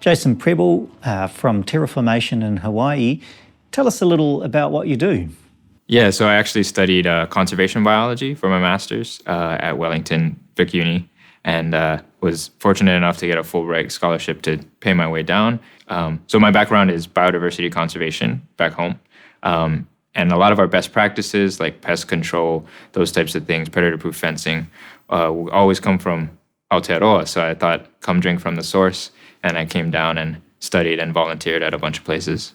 Jason Preble from Terraformation in Hawaii. Tell us a little about what you do. Yeah, so I actually studied conservation biology for my master's at Wellington Vic Uni, and was fortunate enough to get a Fulbright scholarship to pay my way down. So my background is biodiversity conservation back home. And a lot of our best practices like pest control, those types of things, predator-proof fencing, always come from Aotearoa. So I thought, come drink from the source. And I came down and studied and volunteered at a bunch of places.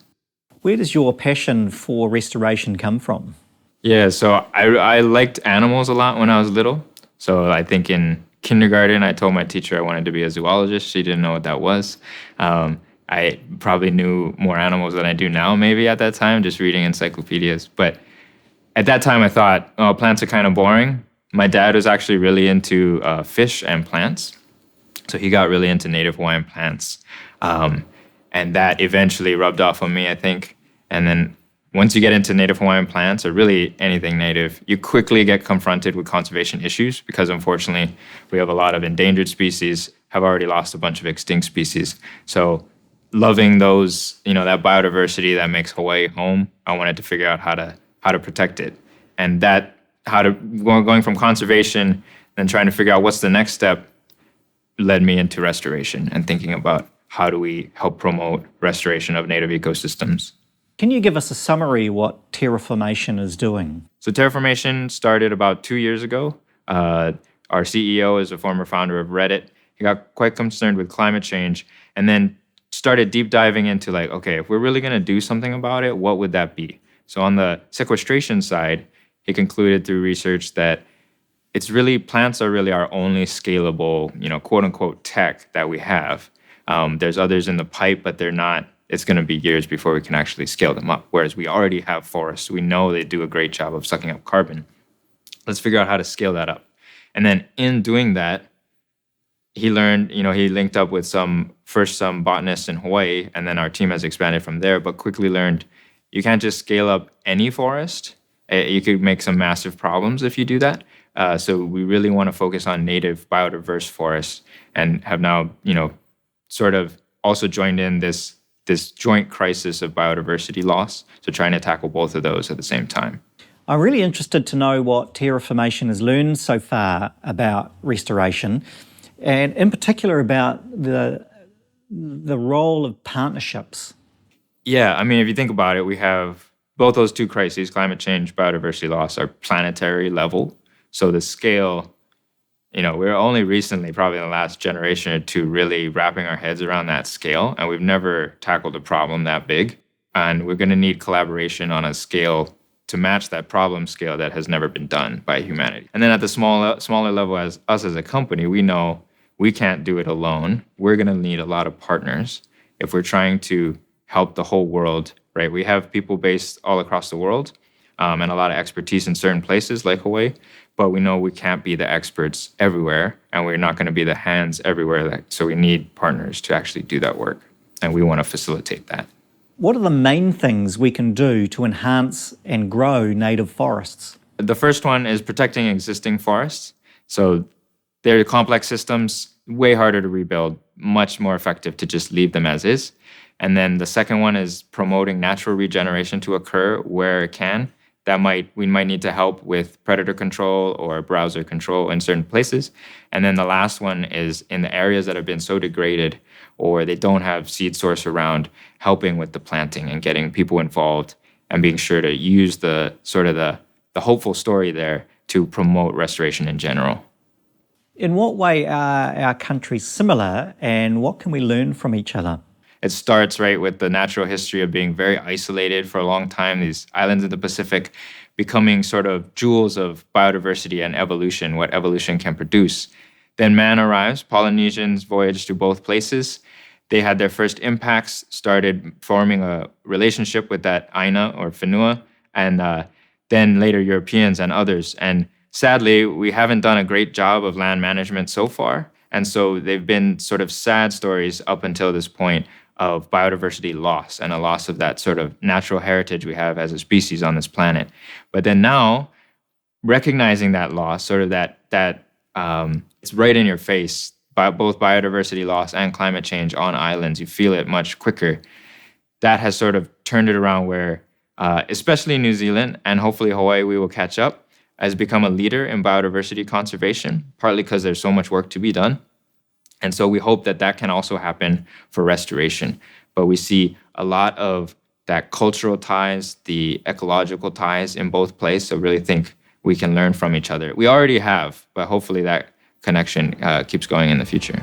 Where does your passion for restoration come from? Yeah, so I liked animals a lot when I was little. So I think in kindergarten, I told my teacher I wanted to be a zoologist. She didn't know what that was. I probably knew more animals than I do now, maybe at that time, just reading encyclopedias. But at that time, I thought, oh, plants are kind of boring. My dad was actually really into fish and plants. So he got really into native Hawaiian plants. And that eventually rubbed off on me, I think. And then once you get into native Hawaiian plants, or really anything native, you quickly get confronted with conservation issues because unfortunately, we have a lot of endangered species, have already lost a bunch of extinct species. So loving those, that biodiversity that makes Hawaii home, I wanted to figure out how to protect it. And going from conservation, then trying to figure out what's the next step, led me into restoration and thinking about how do we help promote restoration of native ecosystems. Can you give us a summary what Terraformation is doing? So Terraformation started about 2 years ago. Our CEO is a former founder of Reddit. He got quite concerned with climate change and then started deep diving into okay, if we're really going to do something about it, what would that be? So on the sequestration side, he concluded through research that plants are really our only scalable, quote unquote tech that we have. There's others in the pipe, but they're not. It's going to be years before we can actually scale them up. Whereas we already have forests. We know they do a great job of sucking up carbon. Let's figure out how to scale that up. And then in doing that, he learned, he linked up with some botanists in Hawaii, and then our team has expanded from there, but quickly learned you can't just scale up any forest. You could make some massive problems if you do that. So we really want to focus on native biodiverse forests and have now, sort of also joined in this joint crisis of biodiversity loss. So trying to tackle both of those at the same time. I'm really interested to know what Terraformation has learned so far about restoration, and in particular about the role of partnerships. Yeah, if you think about it, we have both those two crises, climate change, biodiversity loss, are planetary level. So the scale, we're only recently, probably in the last generation or two, really wrapping our heads around that scale. And we've never tackled a problem that big. And we're going to need collaboration on a scale to match that problem scale that has never been done by humanity. And then at the smaller level, as us as a company, we know we can't do it alone. We're going to need a lot of partners if we're trying to help the whole world, right? We have people based all across the world and a lot of expertise in certain places like Hawaii, but we know we can't be the experts everywhere, and we're not going to be the hands everywhere. So we need partners to actually do that work, and we want to facilitate that. What are the main things we can do to enhance and grow native forests? The first one is protecting existing forests. So they're complex systems, way harder to rebuild, much more effective to just leave them as is. And then the second one is promoting natural regeneration to occur where it can. We might need to help with predator control or browser control in certain places. And then the last one is in the areas that have been so degraded or they don't have seed source around, helping with the planting and getting people involved and being sure to use the hopeful story there to promote restoration in general. In what way are our countries similar, and what can we learn from each other? It starts right with the natural history of being very isolated for a long time, these islands in the Pacific becoming sort of jewels of biodiversity and evolution, what evolution can produce. Then man arrives, Polynesians voyaged to both places. They had their first impacts, started forming a relationship with that Aina or Whenua, and then later Europeans and others. And sadly, we haven't done a great job of land management so far. And so they've been sort of sad stories up until this point of biodiversity loss and a loss of that sort of natural heritage we have as a species on this planet. But then now, recognizing that loss, sort of that it's right in your face, both biodiversity loss and climate change on islands. You feel it much quicker. That has sort of turned it around where, especially New Zealand and hopefully Hawaii, we will catch up, has become a leader in biodiversity conservation, partly because there's so much work to be done. And so we hope that that can also happen for restoration. But we see a lot of that cultural ties, the ecological ties in both places. So really think we can learn from each other. We already have, but hopefully that connection keeps going in the future.